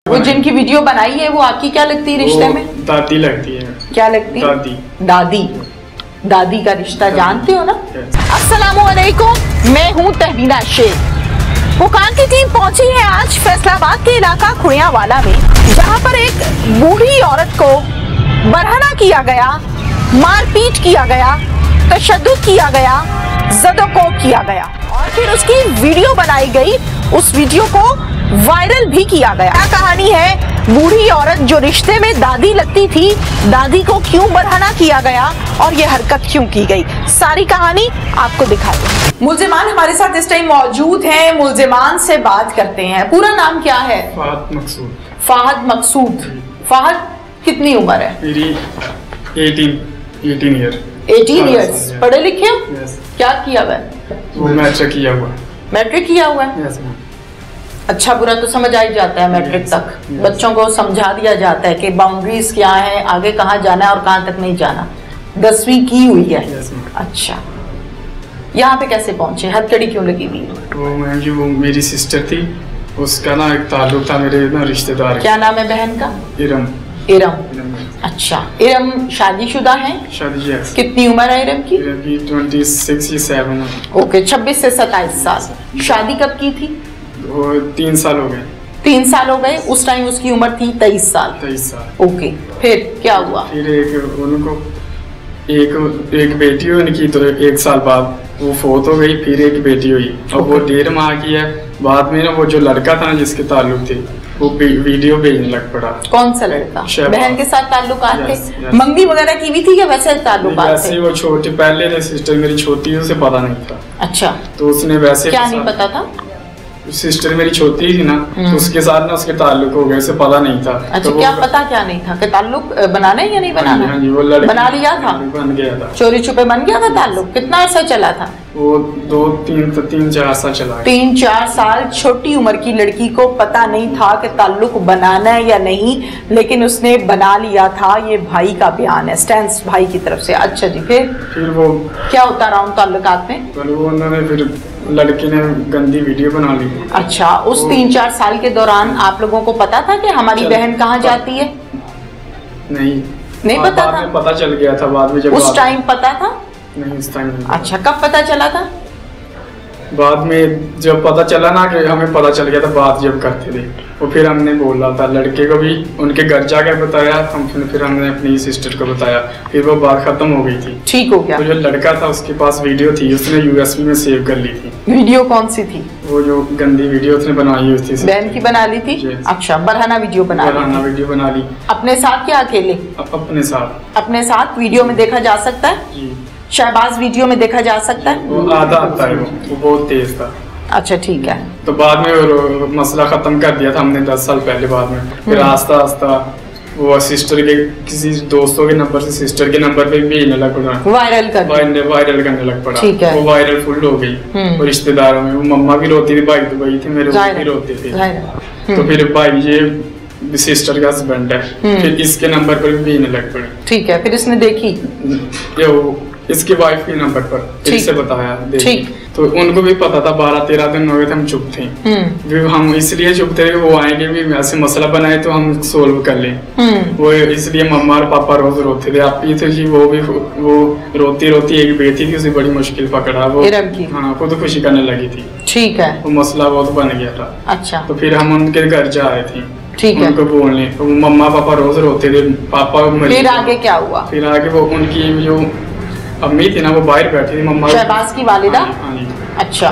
वो जिनकी वीडियो बनाई है वो आपकी क्या लगती है रिश्ते में? दादी लगती है। क्या लगती है? दादी। दादी। दादी का रिश्ता जानते हो ना? अस्सलामुअलैकुम, मैं हूँ तहमीना शेख। पुकार की टीम पहुंची है आज फैसलाबाद के इलाका खुड़ियावाला में, जहां पर एक बूढ़ी औरत को बरहना किया गया, मारपीट किया गया, तशद्दुद किया गया, ज़दोकोब किया गया और फिर उसकी वीडियो बनाई गई। उस वीडियो को वायरल भी किया गया। क्या कहानी है? बूढ़ी औरत जो रिश्ते में दादी लगती थी, दादी को क्यों बरहना किया गया और ये हरकत क्यों की गई, सारी कहानी आपको दिखा दूं। मुल्जिमान हमारे साथ इस टाइम मौजूद हैं, मुल्जिमान से बात करते हैं। पूरा नाम क्या है? फहद मकसूद। फहद मकसूद। फहद कितनी उम्र है? मेरी 18 ईयर। 18 ईयर्स। पढ़े लिखे हो? क्या किया हुआ है? वो मैट्रिक किया हुआ। मैट्रिक किया हुआ है? अच्छा बुरा तो समझ आ ही जाता है मैट्रिक तक। बच्चों को समझा दिया जाता है कि बाउंड्रीज क्या है, आगे कहाँ जाना है और कहाँ तक नहीं जाना। 10वीं की हुई है। अच्छा, यहाँ पे कैसे पहुँचे? हथकड़ी क्यों लगी हुई? वो मेरी सिस्टर थी, उसका ना एक ताल्लुक था मेरे ना रिश्तेदार। क्या नाम है बहन का? इरम। इरम। अच्छा, इरम शादीशुदा है? शादी है। कितनी उम्र है इरम की? 26-27। ओके, 26 से 27 साल। शादी कब की थी? वो 3 साल हो गए। 3 साल हो गए। उस टाइम उसकी उम्र थी 23 साल। 23 साल। ओके, फिर क्या हुआ? फिर एक बेटी हुई उनकी, तो 1 साल बाद वो फोत हो गई। फिर एक बेटी हुई और वो 1.5 माह की है। बाद में ना वो जो लड़का था ना जिसके ताल्लुक थे, वो वीडियो भेजने लग पड़ा। कौन सा लड़का? बहन के साथ ताल्लुकात थे? yes. मंगनी वगैरह की भी थी या वैसे ताल्लुकात थे? वो छोटी, पहले ने सिस्टर मेरी छोटी, उसे पता नहीं था। अच्छा, तो उसने वैसे क्या नहीं पता था? सिस्टर मेरी छोटी थी ना, तो उसके साथ ना उसके ताल्लुक हो गए, उसे पता नहीं था। अच्छा, तो क्या पता क्या नहीं था कि ताल्लुक बनाना है या नहीं बनाना? हाँ जी, वो लड़की बना लिया था? बन गया था, चोरी छुपे बन गया था ताल्लुक। कितना अर्सा चला था वो? 2-3-4 साल चला। 3-4 साल। छोटी उम्र की लड़की को पता नहीं था कि ताल्लुक बनाना है या नहीं, लेकिन उसने बना लिया था। ये भाई का बयान है, स्टैंस भाई की तरफ से। अच्छा जी, फिर वो क्या होता रहा उन ताल्लुकात में? उन्होंने फिर लड़की ने गंदी वीडियो बना ली। अच्छा, उस 3-4 साल के दौरान आप लोगों को पता था कि हमारी बहन कहाँ जाती है? नहीं पता था? पता चल गया था बाद में। जब उस टाइम पता था? नहीं, उस टाइम। अच्छा, कब पता चला था? बाद में जब पता चला ना, कि हमें पता चल गया था, बात जब करते थे वो, फिर हमने बोला था लड़के को भी, उनके घर जाकर बताया। फिर हमने अपनी सिस्टर को बताया, फिर वो बात खत्म हो गई थी। ठीक हो गया। तो जो लड़का था उसके पास वीडियो थी, उसने USB में सेव कर ली थी। वीडियो कौन सी थी? वो जो गंदी वीडियो उसने बनाई हुई थी, बहन की बना ली थी। अच्छा, बरहना वीडियो बना ली। अपने साथ या अकेले? अपने साथ। अपने साथ। वीडियो में देखा जा सकता है? शहबाज वीडियो में देखा जा सकता है? वो आधा आता है, वो बहुत तेज था। अच्छा, ठीक है। तो बाद में मसला खत्म कर दिया था हमने 10 साल पहले। बाद में फिर आस्ता आस्ता वो सिस्टर के किसी दोस्तों के नंबर से सिस्टर के नंबर पे भेजने लग पड़ा, वायरल करने लग पड़ा। ठीक है। वो वायरल फुल हो गई। और रिश्तेदारों में वो मम्मा भी रोती थी, भाई दुबई थे, मेरे भी रोते थे। तो फिर भाई ये सिस्टर का हस्बैंड है, फिर इसके नंबर पर भी भेजने लग पड़े। ठीक है, फिर इसने देखी इसकी वाइफ के नंबर पर इससे बताया। ठीक। तो उनको भी पता था। 12-13 दिन हो गए थे, हम चुप थे। फिर हम इसलिए चुप थे कि वो आएंगे भी, ऐसे मसला बनाए तो हम सोल्व कर लें। वो इसलिए मम्मा और पापा रोज रोते थे। आप थे जी, वो रोती एक बेटी थी, उसे बड़ी मुश्किल पकड़ा वो। हाँ, खुद खुशी करने लगी थी। ठीक है। वो मसला बहुत बन गया था। अच्छा। तो फिर हम उनके घर जा रहे थे। ठीक है। उनको बोलने, तो मम्मा पापा रोज रोते थे। पापा फिर आगे क्या हुआ? फिर आगे वो उनकी जो अम्मी थी ना, वो बाहर बैठी थी। मम्मा शहबाज की वालिदा। अच्छा।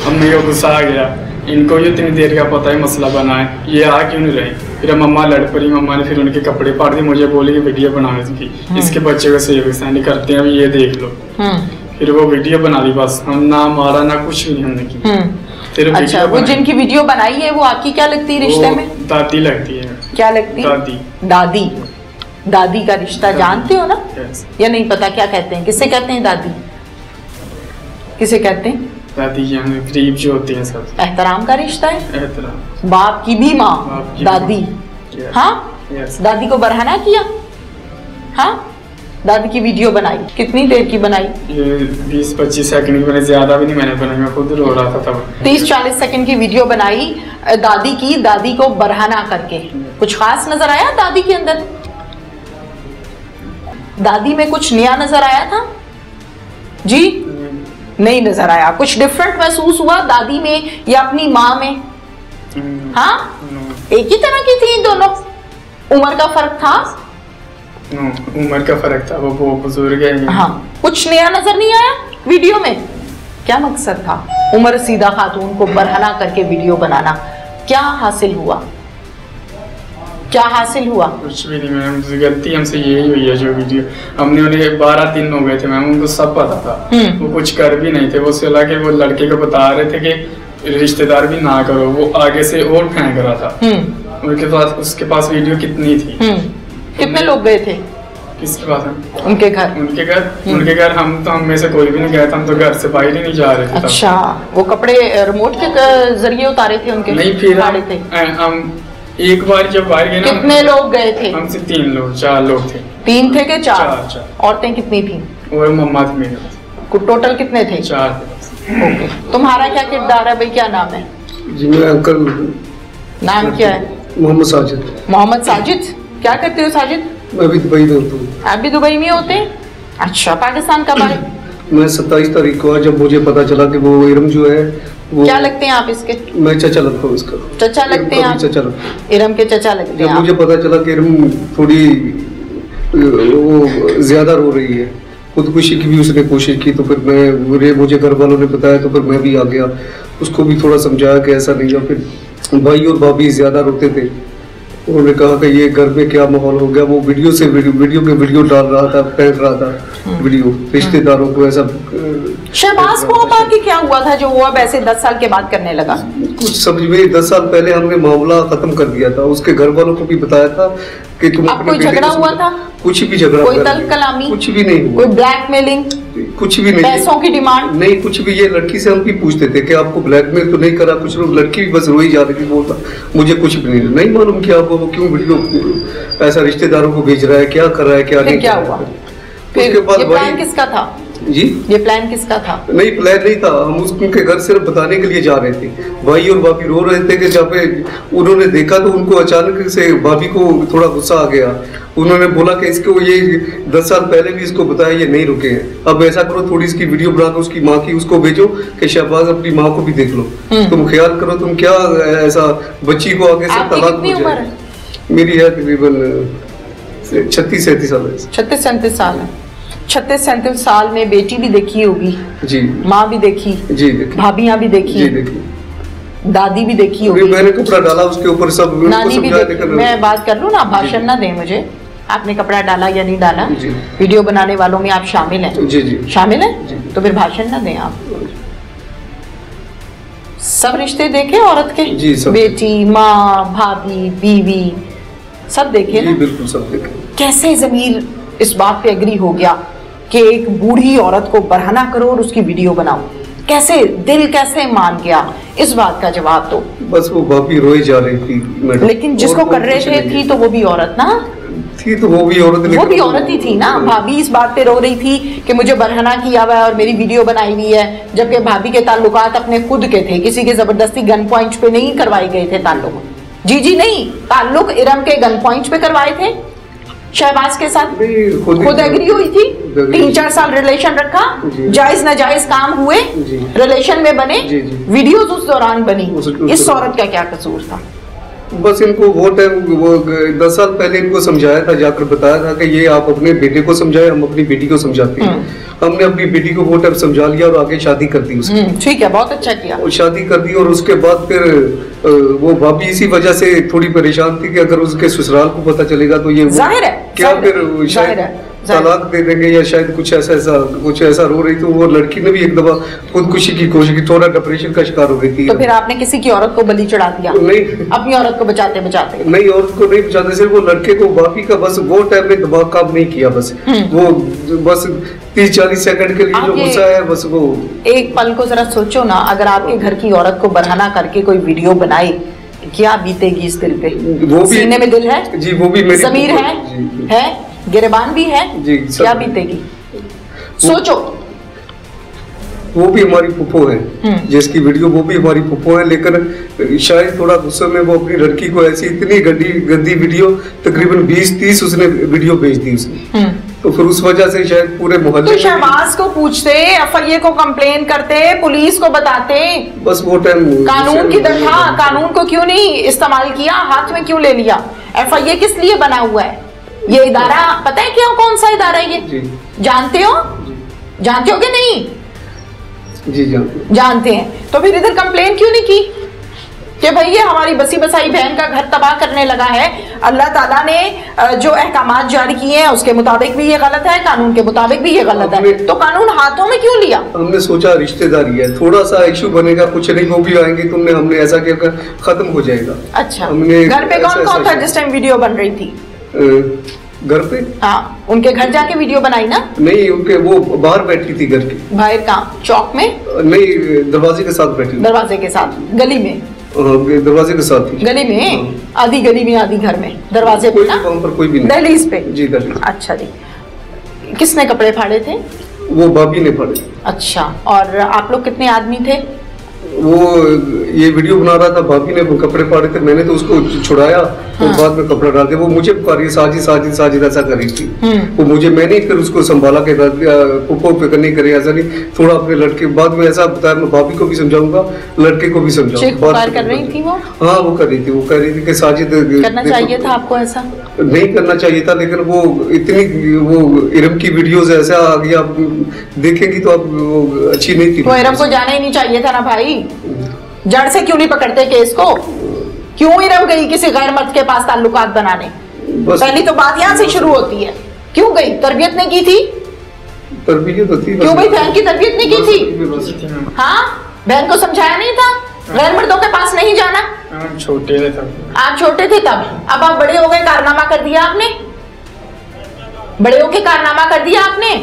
अम्मी को गुस्सा आ गया, इनको ये इतनी देर का पता है मसला बना है, ये आ क्यों नहीं रहे? फिर मम्मा लड़ पड़ी। मम्मा ने फिर उनके कपड़े फाड़ दिए, मुझे बोली कि वीडियो बनाने की, इसके बच्चे को सेव करते हैं, ये देख लो। फिर वो वीडियो बना ली। बस हम ना मारा ना कुछ भी हमने की। अच्छा, वो जिनकी वीडियो बनाई है वो आपकी क्या लगती है रिश्ते में? दादी लगती है। क्या लगती है? दादी। दादी। दादी का रिश्ता जानते हो ना? या नहीं पता? क्या कहते हैं, किसे कहते हैं दादी? किसे कहते हैं? दादी करीब जो होती है सब। एहतराम का रिश्ता है। एहतराम। बाप की भी माँ दादी। हाँ, दादी को बरहना किया। हाँ, दादी की वीडियो बनाई, कितनी देर की बनाई? ये 20-25 सेकंड की बनाई, ज्यादा भी नहीं मैंने बनाई, मैं खुद रो रहा था तब। 30-40 सेकंड की वीडियो बनाई दादी की, दादी को बरहना करके। कुछ खास नजर आया दादी के अंदर? दादी में कुछ नया नजर आया था जी? नहीं नजर आया। कुछ डिफरेंट महसूस हुआ दादी में या अपनी माँ में? हाँ, एक ही तरह की थी दोनों? उम्र का फर्क था? उम्र का फर्क था, वो बुजुर्ग है। हाँ, कुछ नया नजर नहीं आया वीडियो में? क्या मकसद था उमर सीधा खातून को बरहना करके वीडियो बनाना? क्या हासिल हुआ? क्या हासिल हुआ? कुछ भी नहीं मैम, गलती हमसे यही हुई है। जो वीडियो हमने उन्हें 12 दिन हो गए थे मैम, उनको सब पता था, वो कुछ कर भी नहीं थे। वो सलाह के वो लड़के को बता रहे थे कि रिश्तेदार भी ना करो, वो आगे से और फेंक रहा था। उसके पास वीडियो कितनी थी। कितने लोग गए थे? किसके पास है? उनके घर। उनके घर हम में से कोई भी नहीं गया था, हम तो घर से बाहर ही नहीं जा रहे थे। अच्छा, वो कपड़े रिमोट के जरिए उतारे थे उनके? नहीं, फिर हम एक बार जब बाहर गए ना। कितने लोग गए थे? हमसे 4 लोग थे। 3 थे के 4? औरतें कितनी थी? और मम्मा थी मेरे। टोटल कितने थे? 4 थे। ओके, तुम्हारा क्या किरदार है भाई, क्या नाम है? जी मैं अंकल। नाम क्या है? मोहम्मद साजिद। मोहम्मद साजिद, क्या करते हो साजिद? मैं भी दुबई में होता हूँ। आप भी दुबई में होते हैं? अच्छा, पाकिस्तान कब आए? मैं 27 तारीख को, जब मुझे पता चला कि वो इरम जो है वो। क्या लगते हैं आप इसके? मैं चचा लगता हूँ इसका। चचा लगते हैं आप? चचा लगता। इरम के चचा लगते हैं। जब मुझे पता चला कि इरम थोड़ी वो ज्यादा रो रही है, खुदकुशी की भी उसने कोशिश की, तो फिर मुझे घर वालों ने बताया, तो फिर मैं भी आ गया, उसको भी थोड़ा समझाया कि ऐसा नहीं है। फिर भाई और भाभी ज्यादा रोते थे, उन्होंने कहा कि ये घर में क्या माहौल हो गया। वो वीडियो डाल रहा था, फेंक रहा था वीडियो रिश्तेदारों को। ऐसा शहबाज को अब आके क्या हुआ था जो वो अब ऐसे 10 साल के बाद करने लगा? कुछ समझ में 10 साल पहले हमने मामला खत्म कर दिया था, उसके घर वालों को भी बताया था कि तुम। अब कोई झगड़ा हुआ था? कुछ भी झगड़ा, कोई तल्ख कलामी? कुछ भी नहीं हुआ। कोई ब्लैकमेलिंग? कुछ भी नहीं। पैसों की डिमांड? नहीं, कुछ भी। ये लड़की से हम भी पूछते थे कि आपको ब्लैकमेल तो नहीं करा? कुछ लोग, लड़की भी बस रोई जा रही थी, बोलता मुझे कुछ भी नहीं मालूम कि आप वो क्यों वीडियो ऐसा रिश्तेदारों को भेज रहा है, क्या कर रहा है, क्या नहीं। क्या हुआ उसके बाद? ये प्लान किसका था जी? ये प्लान किसका था? नहीं, प्लान नहीं था, हम उनके घर सिर्फ बताने के लिए जा रहे थे। भाई और भाभी रो रहे थे कि जब उन्होंने देखा तो उनको अचानक से भाभी को थोड़ा गुस्सा आ गया। उन्होंने बोला कि इसको ये 10 साल पहले भी इसको बताया, ये नहीं रुके हैं। अब ऐसा करो, थोड़ी इसकी वीडियो बना दो उसकी माँ की, उसको भेजो कि शहबाज अपनी माँ को भी देख लो। तुम ख्याल करो, तुम क्या ऐसा बच्ची को आगे से तलाक हो जाए। मेरी है तकरीबन 36-37 साल है। 36-37 साल है। 36-37 साल में बेटी भी देखी होगी जी, माँ भी देखी जी, देखी, भाभियाँ भी देखी जी, देखी, दादी भी देखी होगी, मैंने कपड़ा डाला उसके ऊपर, सब नानी भी देखी। मैं बात कर लूँ ना, भाषण ना दें मुझे, आपने कपड़ा डाला या नहीं डाला, वीडियो बनाने वालों में आप शामिल हैं? जी जी शामिल हैं, तो फिर भाषण ना दें आप। सब रिश्ते देखे औरत के? जी, सब। बेटी, माँ, भाभी, बीवी, सब देखे ना? बिल्कुल सब देखे। कैसे ज़मीर इस बात पे एग्री हो गया कि एक बूढ़ी औरत को बरहना करो और उसकी वीडियो बनाओ? कैसे दिल कैसे मान गया? इस बात का जवाब दो। बस वो भाभी रोई जा रही थी, लेकिन जिसको कर रहे थे थी तो वो भी औरत ना थी, तो वो भी औरत ही थी ना। भाभी इस बात पे रो रही थी कि मुझे बरहना किया हुआ है और मेरी वीडियो बनाई हुई है, जबकि भाभी के ताल्लुकात अपने खुद के थे, किसी के जबरदस्ती गन पॉइंट पे नहीं करवाए गए थे ताल्लुक। जी नहीं, ताल्लुक इरम के गन पॉइंट पे करवाए थे शहबाज के साथ, खुद एग्री हुई थी। 3-4 साल रिलेशन रखा, जायज नाजायज काम हुए, रिलेशन में बने, वीडियोस उस दौरान बनी। इस औरत का क्या कसूर था? बस इनको वो टाइम, वो 10 साल पहले इनको समझाया था, जाकर बताया था कि ये आप अपने बेटे को समझाए, हम अपनी बेटी को समझाते हैं। हमने अपनी बेटी को वो टाइम समझा लिया और आगे शादी कर दी उसकी। ठीक है, बहुत अच्छा किया। और शादी कर दी, और उसके बाद फिर वो भाभी इसी वजह से थोड़ी परेशान थी कि अगर उसके ससुराल को पता चलेगा तो ये जाहिर है क्या फिर शायद तलाक दे देंगे, या शायद कुछ ऐसा रो रही। तो वो लड़की ने भी एक दफा खुदकुशी की कोशिश की, थोड़ा डिप्रेशन का शिकार हो गई थी। तो फिर आपने किसी की औरत को बलि चढ़ा दिया? नहीं, अपनी औरत को बचाते बचाते। नहीं, औरत को नहीं बचाते, सिर्फ वो लड़के को, भाभी का बस वो टाइम में दिमाग काम नहीं किया। बस वो बस 30-40 सेकंड के लिए जो गुस्सा है, बस वो। एक पल को जरा सोचो ना, अगर आपके घर की औरत को बरहना करके कोई वीडियो बनाए, क्या बीतेगी इस दिल पे? वो भी सीने में दिल है जी, वो भी मेरी ज़मीर है गिरबान भी है जी, क्या बीतेगी सोचो। वो भी हमारी फुप्पो है, जिसकी वीडियो वो भी हमारी फुप्पो है, लेकिन शायद थोड़ा गुस्से में वो अपनी लड़की को ऐसी इतनी गंदी वीडियो तकरीबन 20-30 उसने वीडियो भेज दी उसने, तो फिर उस वजह से शायद पूरे मोहल्ले तो शहबाज को पूछते, एफआईए को कंप्लेन करते, पुलिस को बताते, बस वो टाइम कानून की हाँ कानून को क्यों नहीं इस्तेमाल किया, हाथ में क्यों ले लिया। एफआईए किस लिए बना हुआ है ये इदारा, पता है क्या कौन सा इदारा है ये? जानते हो कि नहीं? जी जानते हैं। तो फिर इधर कंप्लेन क्यों नहीं की कि भाई ये हमारी बसी बसाई बहन का घर तबाह करने लगा है। अल्लाह ताला ने जो अहकामात जारी किए हैं उसके मुताबिक भी ये गलत है, कानून के मुताबिक भी ये गलत है, तो कानून हाथों में क्यों लिया? हमने सोचा रिश्तेदारी है, थोड़ा सा इशू बनेगा, कुछ नहीं वो भी आएंगे, हमने ऐसा किया खत्म हो जाएगा। अच्छा, घर पे कौन कौन था जिस टाइम वीडियो बन रही थी? घर पे हाँ, उनके घर जाके वीडियो बनाई ना? नहीं, उनके वो बाहर बैठी थी घर के बाहर। कहाँ, चौक में? नहीं, दरवाजे के साथ बैठी। दरवाजे के साथ, गली में? दरवाजे के साथ थी। गली में? आधी गली में आधी घर में, दरवाजे पे ना? वहाँ पर कोई भी नहीं। दहलीज पे? जी दहलीज। अच्छा जी, किसने कपड़े फाड़े थे? वो भाभी ने फाड़े। अच्छा, और आप लोग कितने आदमी थे? वो ये वीडियो बना रहा था, भाभी ने कपड़े फाड़े थे, मैंने तो उसको छुड़ाया और बाद में कपड़ा डाल दिया। वो मुझे पुकारी साजिद साजिद साजिद ऐसा कर रही थी, वो मुझे, मैंने फिर उसको संभाला के पुप्पो फिक्र नहीं करे, ऐसा नहीं, थोड़ा अपने लड़के बाद में ऐसा बताया, मैं भाभी को भी समझाऊंगा, लड़के को भी समझाऊंगा। कर रही थी वो? हाँ वो कर रही थी, वो कह रही थी कि साजिद करना चाहिए था आपको ऐसा? नहीं करना चाहिए था, लेकिन वो इतनी वो इरम की वीडियोस ऐसा आ गया, आप देखेंगी तो आप अच्छी नहीं थी। तो इरम को जाना ही नहीं चाहिए था ना भाई, जड़ से क्यों नहीं पकड़ते केस को? क्यों इरम गई किसी गैर मर्द के पास ताल्लुकात बनाने? पहली तो बात यहाँ से शुरू होती है, क्यों गई? तरबियत नहीं की थी? तरबियत होती, क्यों भाई बहन की तरबियत नहीं की थी? हाँ, बहन को समझाया नहीं था गैर मर्दों के पास नहीं जाना? छोटे थे तब। आप छोटे थे तब, अब आप बड़े हो गए, कारनामा कर दिया आपने, बड़े होके कारनामा कर दिया आपने।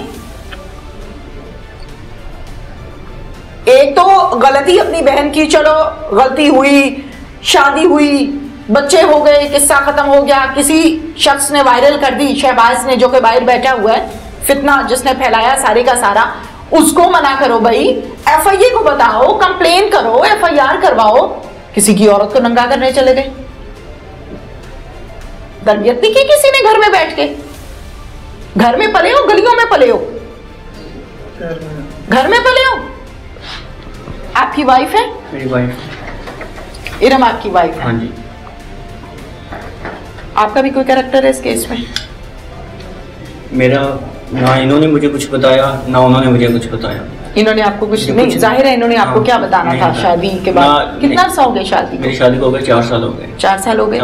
एक तो गलती अपनी बहन की, चलो गलती हुई, शादी हुई, बच्चे हो गए, किस्सा खत्म हो गया, किसी शख्स ने वायरल कर दी, शहबाज ने, जो कि बाहर बैठा हुआ है, फितना जिसने फैलाया सारे का सारा, उसको मना करो भाई, एफआईए को बताओ, कंप्लेन करो, एफआईआर करवाओ। किसी की औरत को नंगा करने चले गए, तरबियत नहीं की किसी ने घर में बैठ के? घर में पले हो, गलियों में पले हो? घर में पले हो? आपकी वाइफ है? मेरी वाइफ। इरम आपकी वाइफ है? हाँ जी। आपका भी कोई कैरेक्टर है इस केस में? मेरा ना इन्होंने मुझे कुछ बताया, ना उन्होंने मुझे कुछ बताया। इन्होंने आपको कुछ नहीं, जाहिर है इन्होंने आपको क्या बताना था शादी के बाद? कितना अर्सा हो गया शादी को? मेरी शादी को हो गए 4 साल हो गए। 4 साल हो गए।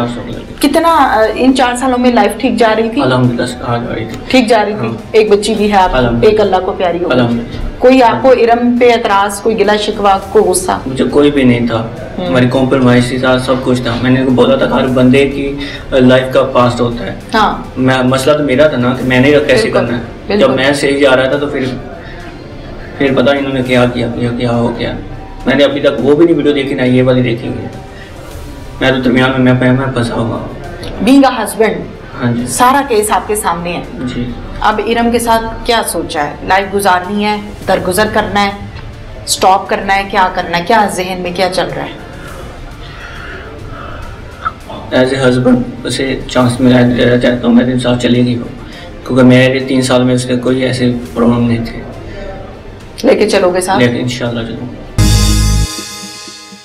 कितना इन 4 सालों में लाइफ ठीक जा रही थी? अल्हम्दुलिल्लाह ठीक जा रही थी। एक बच्ची भी है आप, एक अल्लाह को प्यारी हो गई। कोई आपको इरम पे एतराज, कोई गिला शिकवा, को गुस्सा? मुझे कोई भी नहीं था, हमारी कॉम्प्रोमाइज था, सब कुछ था। मैंने बोला था हर बंदे की लाइफ का पास्ट होता है। हाँ, मसला तो मेरा था ना कि मैंने कैसे करना है। जब मैं सही जा रहा था तो फिर पता नहीं इन्होंने क्या किया, क्या हो गया। मैंने अभी तक वो भी नहीं वीडियो देखी, ना ये वाली देखेंगे। मैं तो दरमियान में मैं फंसा हुआ। बीइंग अ हस्बैंड, हाँ जी, सारा केस आपके सामने है जी। अब इरम के साथ क्या सोचा है? लाइफ गुजारनी है, दरगुजर करना है, स्टॉप करना है, क्या करना है? क्या जहन में क्या चल रहा है? एज ए हस्बैंड उसे चांस मिला देना चाहता हूँ, मेरे साथ चलेगी वो, क्योंकि मेरे 3 साल में उसके कोई ऐसे प्रॉब्लम नहीं थे। लेके चलोगे साथ? लेकिन इंशाल्लाह चलूँगा।